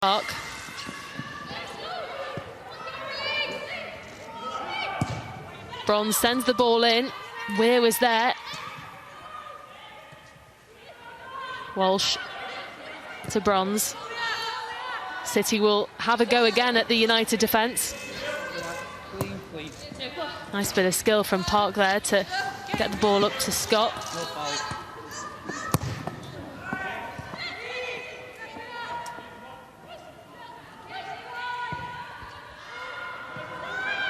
Park. Bronze sends the ball in. Weir was there. Walsh to Bronze. City will have a go again at the United defence. Nice bit of skill from Park there to get the ball up to Scott.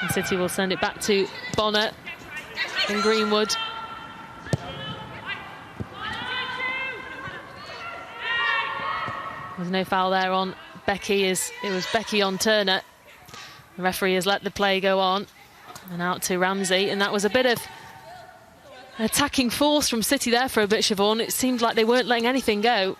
And City will send it back to Bonner and Greenwood. There's no foul there on Becky, as it was Becky on Turner. The referee has let the play go on. And out to Ramsey, and that was a bit of an attacking force from City there for a bit, Siobhan. It seemed like they weren't letting anything go.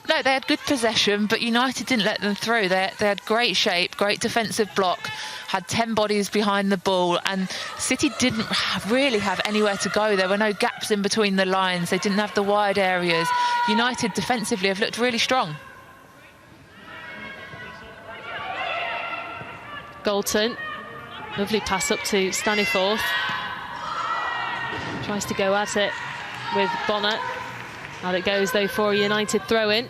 No, they had good possession, but United didn't let them through. They had great shape, great defensive block, had 10 bodies behind the ball, and City didn't really have anywhere to go. There were no gaps in between the lines. They didn't have the wide areas. United defensively have looked really strong. Galton, lovely pass up to Staniforth. Tries to go at it with Bonner. Out it goes though for a United throw-in.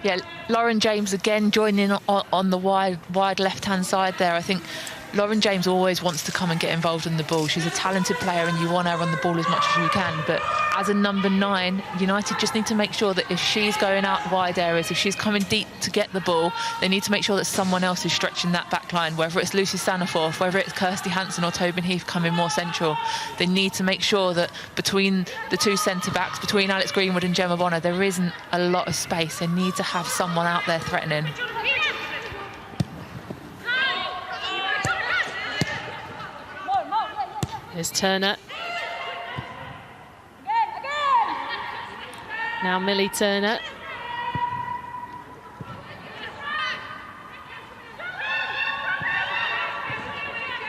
Yeah, Lauren James again joining on the wide left-hand side there. I think Lauren James always wants to come and get involved in the ball. She's a talented player and you want her on the ball as much as you can. But as a number 9, United just need to make sure that if she's going out wide areas, if she's coming deep to get the ball, they need to make sure that someone else is stretching that back line, whether it's Lucy Staniforth, whether it's Kirsty Hansen or Tobin Heath coming more central. They need to make sure that between the two centre-backs, between Alex Greenwood and Gemma Bonner, there isn't a lot of space. They need to have someone out there threatening. Here's Turner. Now Millie Turner.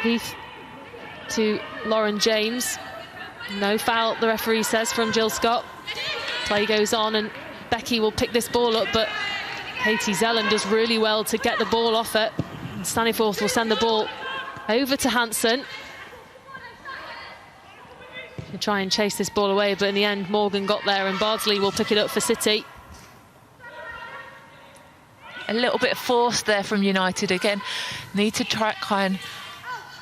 Heath to Lauren James. No foul, the referee says, from Jill Scott. Play goes on and Becky will pick this ball up, but Katie Zellen does really well to get the ball off it. And Staniforth will send the ball over to Hansen. He'll try and chase this ball away, but in the end Morgan got there and Bardsley will pick it up for City. A little bit of force there from United again. Need to try and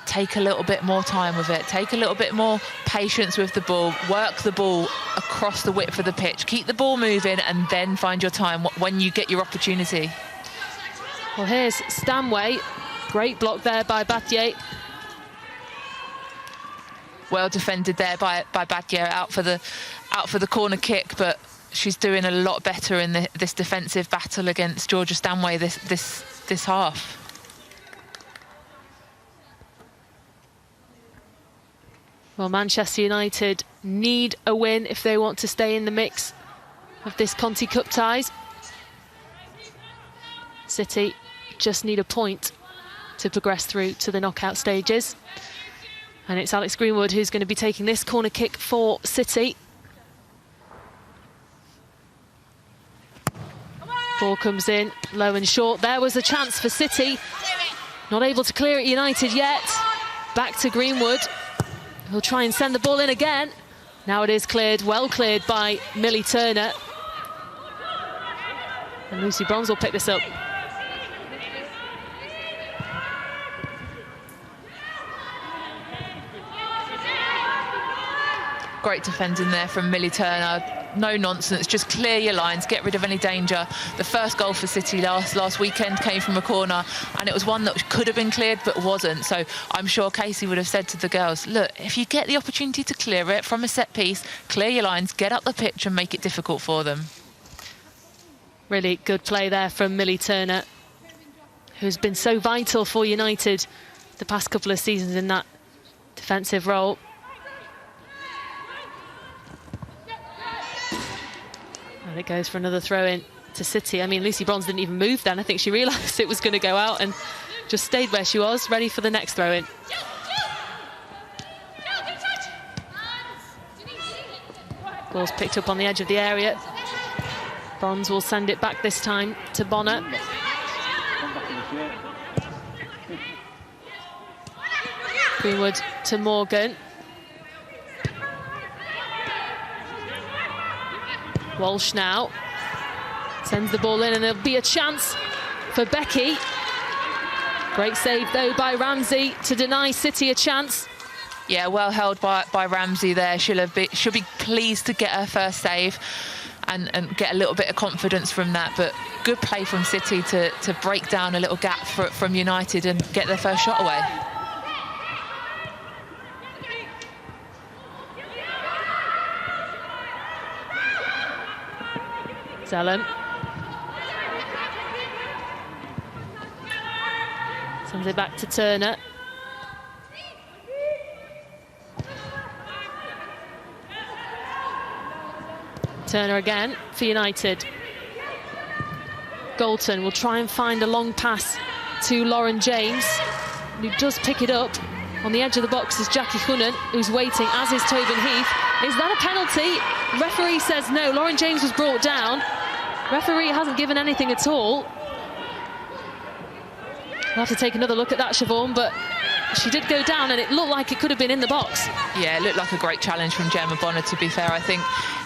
take a little bit more time with it, take a little bit more patience with the ball, work the ball across the width of the pitch, keep the ball moving and then find your time when you get your opportunity. Well, here's Stanway. Great block there by Bathier. Well defended there by Bathier, out for the corner kick, but she's doing a lot better in this defensive battle against Georgia Stanway this half. Well, Manchester United need a win if they want to stay in the mix of this Conti Cup ties. City just need a point to progress through to the knockout stages. And it's Alex Greenwood who's going to be taking this corner kick for City. Ball comes in, low and short. There was a chance for City. Not able to clear it United yet. Back to Greenwood. He'll try and send the ball in again. Now it is cleared, well cleared by Millie Turner. And Lucy Bronze will pick this up. Great defending there from Millie Turner. No nonsense, just clear your lines, get rid of any danger. The first goal for City last weekend came from a corner, and it was one that could have been cleared but wasn't. So I'm sure Casey would have said to the girls, look, if you get the opportunity to clear it from a set piece, clear your lines, get up the pitch and make it difficult for them. Really good play there from Millie Turner, who's been so vital for United the past couple of seasons in that defensive role. And it goes for another throw-in to City. I mean, Lucy Bronze didn't even move then. I think she realised it was going to go out and just stayed where she was, ready for the next throw-in. Ball's picked up on the edge of the area Bronze will send it back this time to Bonner. Greenwood to Morgan. Walsh now sends the ball in, and there'll be a chance for Becky. Great save though by Ramsey to deny City a chance. Yeah, well held by Ramsey there. She'll be pleased to get her first save and get a little bit of confidence from that. But good play from City to break down a little gap from United and get their first shot away. Zellum sends it back to Turner. Turner again for United. Galton will try and find a long pass to Lauren James, who does pick it up. On the edge of the box is Jackie Hunnen, who's waiting, as is Tobin Heath. Is that a penalty? Referee says no. Lauren James was brought down. Referee hasn't given anything at all. We'll have to take another look at that, Siobhan, but she did go down and it looked like it could have been in the box. Yeah, it looked like a great challenge from Gemma Bonner, to be fair. I think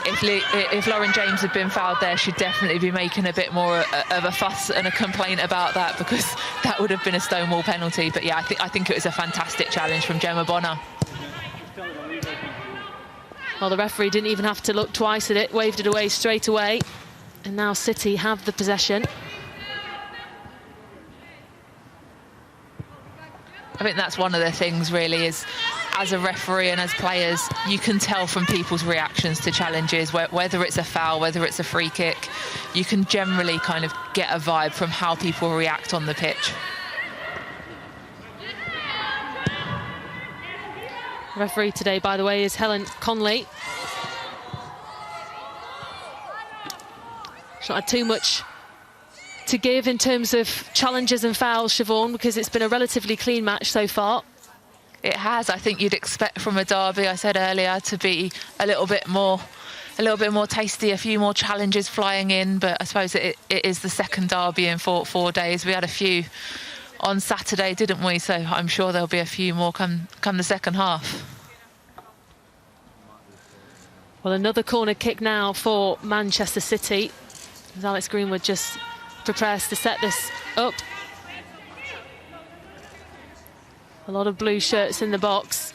if Lauren James had been fouled there, she'd definitely be making a bit more of a fuss and a complaint about that, because that would have been a stonewall penalty. But yeah, I think it was a fantastic challenge from Gemma Bonner. Well, the referee didn't even have to look twice at it, waved it away straight away. And now City have the possession. I think that's one of the things, really, is as a referee and as players, you can tell from people's reactions to challenges, whether it's a foul, whether it's a free kick, you can generally kind of get a vibe from how people react on the pitch. Referee today, by the way, is Helen Conley. She's not had too much to give in terms of challenges and fouls, Siobhan, because it's been a relatively clean match so far. It has. I think you'd expect from a derby, I said earlier, to be a little bit more tasty, a few more challenges flying in, but I suppose it is the second derby in 4 days. We had a few on Saturday, didn't we? So I'm sure there'll be a few more come the second half. Well, another corner kick now for Manchester City, as Alex Greenwood just prepares to set this up. A lot of blue shirts in the box.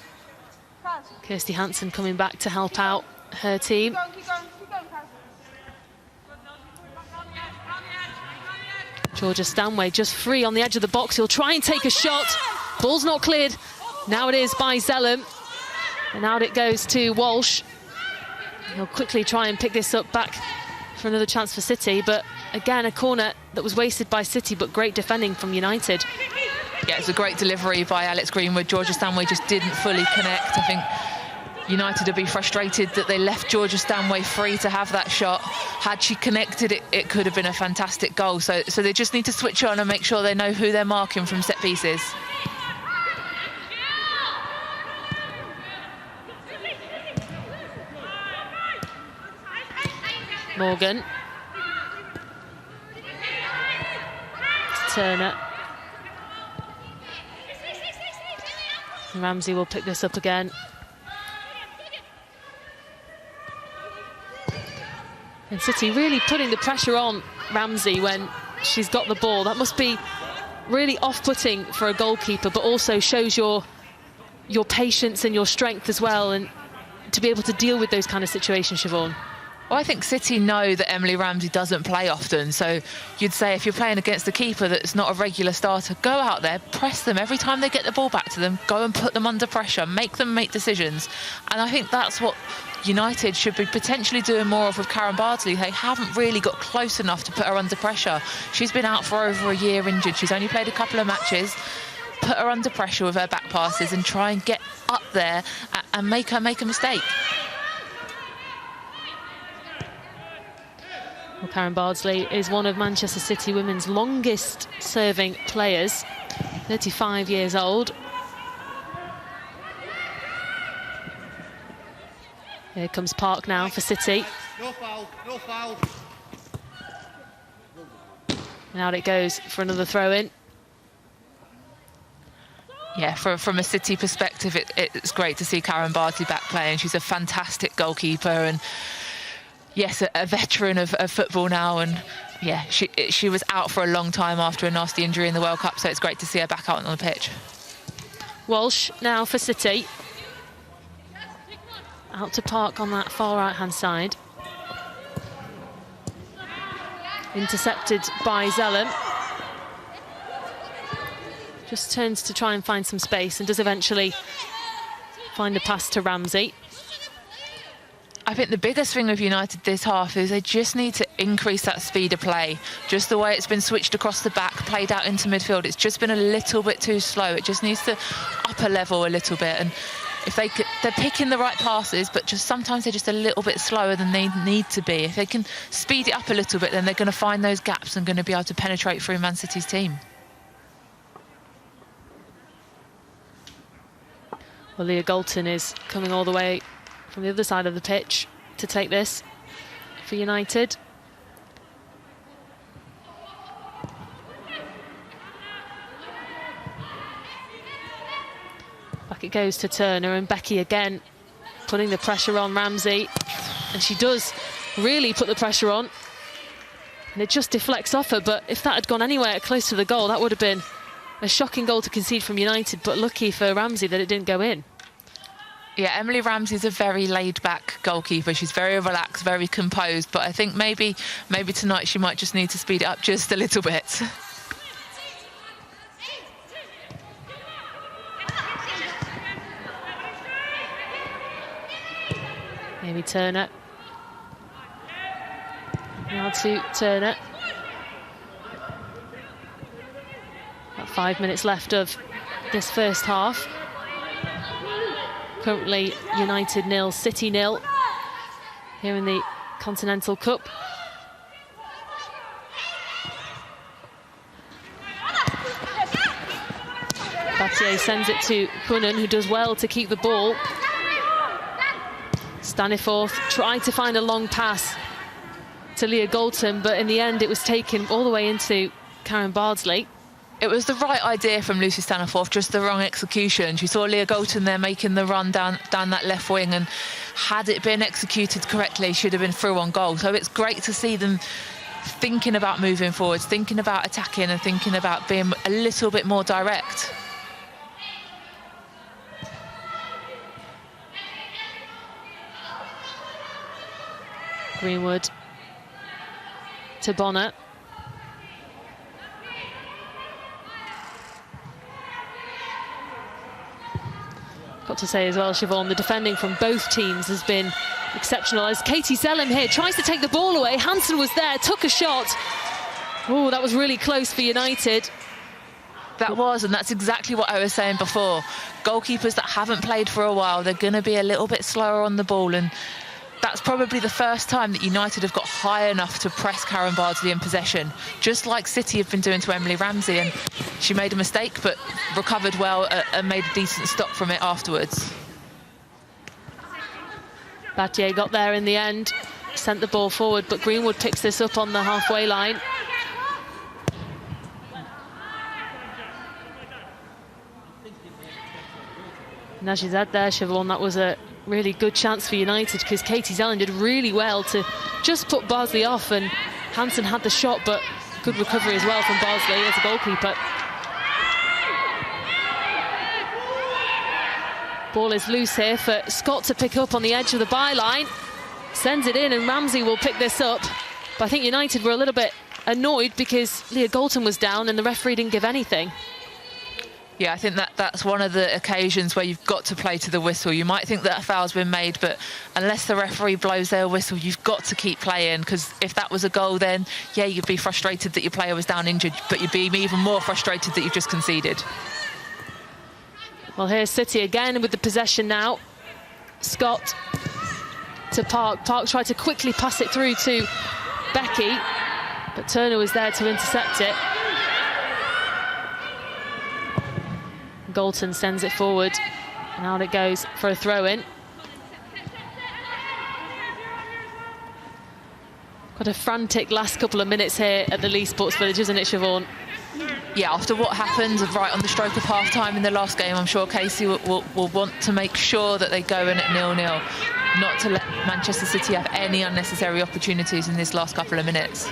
Kirsty Hansen coming back to help out her team. Georgia Stanway just free on the edge of the box. He'll try and take a shot. Ball's not cleared. Now it is by Zellum. And out it goes to Walsh. He'll quickly try and pick this up back for another chance for City. But again, a corner that was wasted by City, but great defending from United. Yeah, it's a great delivery by Alex Greenwood. Georgia Stanway just didn't fully connect. I think United would be frustrated that they left Georgia Stanway free to have that shot. Had she connected it, it could have been a fantastic goal. So they just need to switch on and make sure they know who they're marking from set pieces. Morgan. Turner. Ramsey will pick this up again. And City really putting the pressure on Ramsey when she's got the ball. That must be really off-putting for a goalkeeper, but also shows your patience and your strength as well, and to be able to deal with those kind of situations, Siobhan. Well, I think City know that Emily Ramsey doesn't play often, so you'd say if you're playing against a keeper that's not a regular starter, go out there, press them every time they get the ball back to them, go and put them under pressure, make them make decisions. And I think that's what United should be potentially doing more of with Karen Bardsley. They haven't really got close enough to put her under pressure. She's been out for over a year injured. She's only played a couple of matches. Put her under pressure with her back passes and try and get up there and make her make a mistake. Well, Karen Bardsley is one of Manchester City women's longest serving players, 35 years old. Here comes Park now for City. No foul, no foul. And out it goes for another throw-in. Yeah, from a City perspective, it's great to see Karen Bardsley back playing. She's a fantastic goalkeeper and, yes, a veteran of football now. And, yeah, she was out for a long time after a nasty injury in the World Cup, so it's great to see her back out on the pitch. Walsh now for City. Out to Park on that far right-hand side. Intercepted by Zellem. Just turns to try and find some space and does eventually find a pass to Ramsey. I think the biggest thing with United this half is they just need to increase that speed of play. Just the way it's been switched across the back, played out into midfield, it's just been a little bit too slow. It just needs to up a level a little bit. And if they're picking the right passes, but just sometimes they're just a little bit slower than they need to be. If they can speed it up a little bit, then they're going to find those gaps and going to be able to penetrate through Man City's team. Well, Leah Galton is coming all the way from the other side of the pitch to take this for United. Back it goes to Turner, and Becky again putting the pressure on Ramsey. And she does really put the pressure on. And it just deflects off her, but if that had gone anywhere close to the goal, that would have been a shocking goal to concede from United, but lucky for Ramsey that it didn't go in. Yeah, Emily Ramsey's a very laid-back goalkeeper. She's very relaxed, very composed, but I think maybe tonight she might just need to speed it up just a little bit. Maybe Turner. Now to Turner. About 5 minutes left of this first half. Currently United 0, City 0 here in the Continental Cup. Battier sends it to Cunnan, who does well to keep the ball. Staniforth tried to find a long pass to Leah Galton, but in the end it was taken all the way into Karen Bardsley. It was the right idea from Lucy Staniforth, just the wrong execution. She saw Leah Galton there making the run down that left wing, and had it been executed correctly, should have been through on goal. So it's great to see them thinking about moving forwards, thinking about attacking, and thinking about being a little bit more direct. Greenwood to Bonner. Got to say as well, Siobhan, the defending from both teams has been exceptional. As Katie Zellem here tries to take the ball away, Hansen was there, took a shot. Oh, that was really close for United. That was, and that's exactly what I was saying before. Goalkeepers that haven't played for a while, they're going to be a little bit slower on the ball, and that's probably the first time that United have got high enough to press Karen Bardsley in possession, just like City have been doing to Emily Ramsey. And she made a mistake, but recovered well and made a decent stop from it afterwards. Battier got there in the end, sent the ball forward, but Greenwood picks this up on the halfway line. And as you said there, Siobhan, that was a really good chance for United, because Katie Zellem did really well to just put Bardsley off, and Hansen had the shot, but good recovery as well from Bardsley as a goalkeeper. Ball is loose here for Scott to pick up on the edge of the byline. Sends it in, and Ramsey will pick this up. But I think United were a little bit annoyed because Leah Galton was down and the referee didn't give anything. Yeah, I think that's one of the occasions where you've got to play to the whistle. You might think that a foul's been made, but unless the referee blows their whistle, you've got to keep playing, because if that was a goal, then, yeah, you'd be frustrated that your player was down injured, but you'd be even more frustrated that you've just conceded. Well, here's City again with the possession now. Scott to Park. Park tried to quickly pass it through to Becky, but Turner was there to intercept it. Galton sends it forward, and out it goes for a throw-in. What a frantic last couple of minutes here at the Leigh Sports Village, isn't it, Siobhan? Yeah, after what happened right on the stroke of half-time in the last game, I'm sure Casey will want to make sure that they go in at 0-0, not to let Manchester City have any unnecessary opportunities in this last couple of minutes.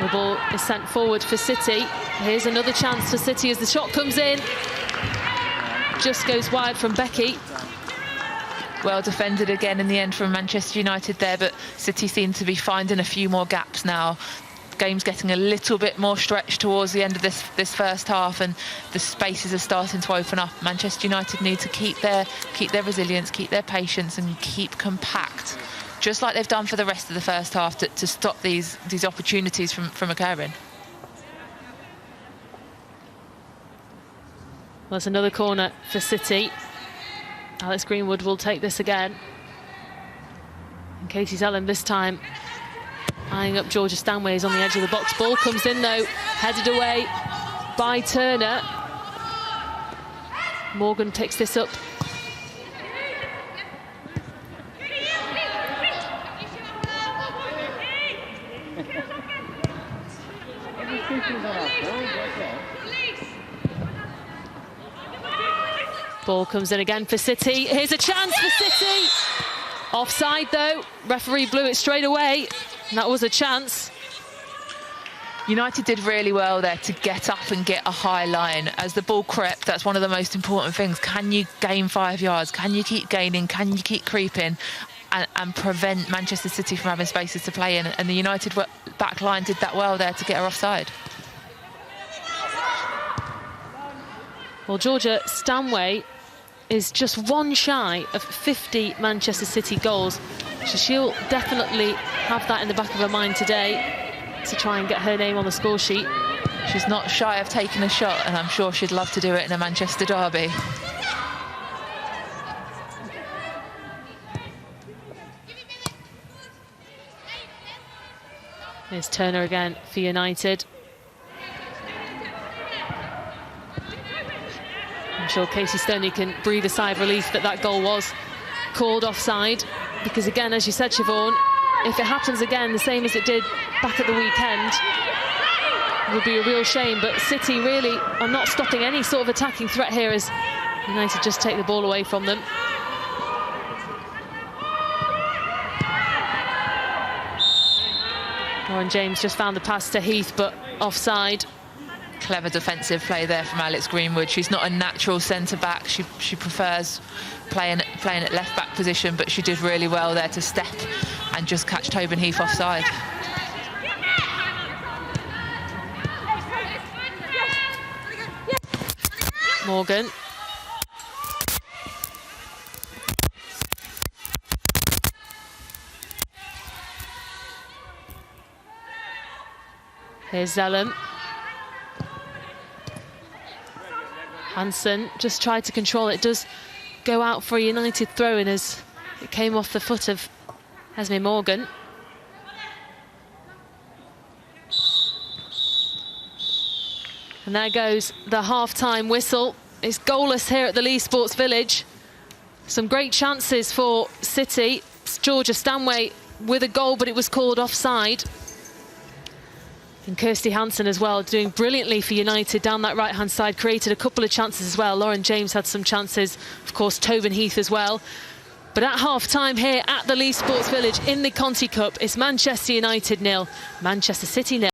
The ball is sent forward for City. Here's another chance for City as the shot comes in. Just goes wide from Becky. Well defended again in the end from Manchester United there, but City seem to be finding a few more gaps now. Game's getting a little bit more stretched towards the end of this first half, and the spaces are starting to open up. Manchester United need to keep their resilience, keep their patience, and keep compact, just like they've done for the rest of the first half, to stop these opportunities from occurring. Well, that's another corner for City. Alex Greenwood will take this again. And Katie Zellem this time eyeing up Georgia Stanway, is on the edge of the box. Ball comes in though, headed away by Turner. Morgan picks this up. Ball comes in again for City. Here's a chance for City. Offside though. Referee blew it straight away. And that was a chance. United did really well there to get up and get a high line. As the ball crept, that's one of the most important things. Can you gain 5 yards? Can you keep gaining? Can you keep creeping? And prevent Manchester City from having spaces to play in. And the United back line did that well there to get her offside. Well, Georgia Stanway is just one shy of 50 Manchester City goals. So she'll definitely have that in the back of her mind today to try and get her name on the score sheet. She's not shy of taking a shot, and I'm sure she'd love to do it in a Manchester derby. Here's Turner again for United. I'm sure Casey Stoney can breathe a sigh of relief that that goal was called offside, because again, as you said, Siobhan, if it happens again the same as it did back at the weekend, it would be a real shame. But City really are not stopping any sort of attacking threat here as United just take the ball away from them. Lauren James just found the pass to Heath, but offside. Clever defensive play there from Alex Greenwood. She's not a natural centre-back. She prefers playing at left-back position, but she did really well there to step and just catch Tobin Heath offside. Morgan. Here's Zellem. Hansen just tried to control it. It does go out for a United throw-in as it came off the foot of Esme Morgan. And there goes the half-time whistle. It's goalless here at the Leigh Sports Village. Some great chances for City. It's Georgia Stanway with a goal, but it was called offside. And Kirsty Hansen as well, doing brilliantly for United down that right-hand side, created a couple of chances as well. Lauren James had some chances, of course, Tobin Heath as well. But at half-time here at the Leigh Sports Village in the Conti Cup, it's Manchester United 0, Manchester City 0.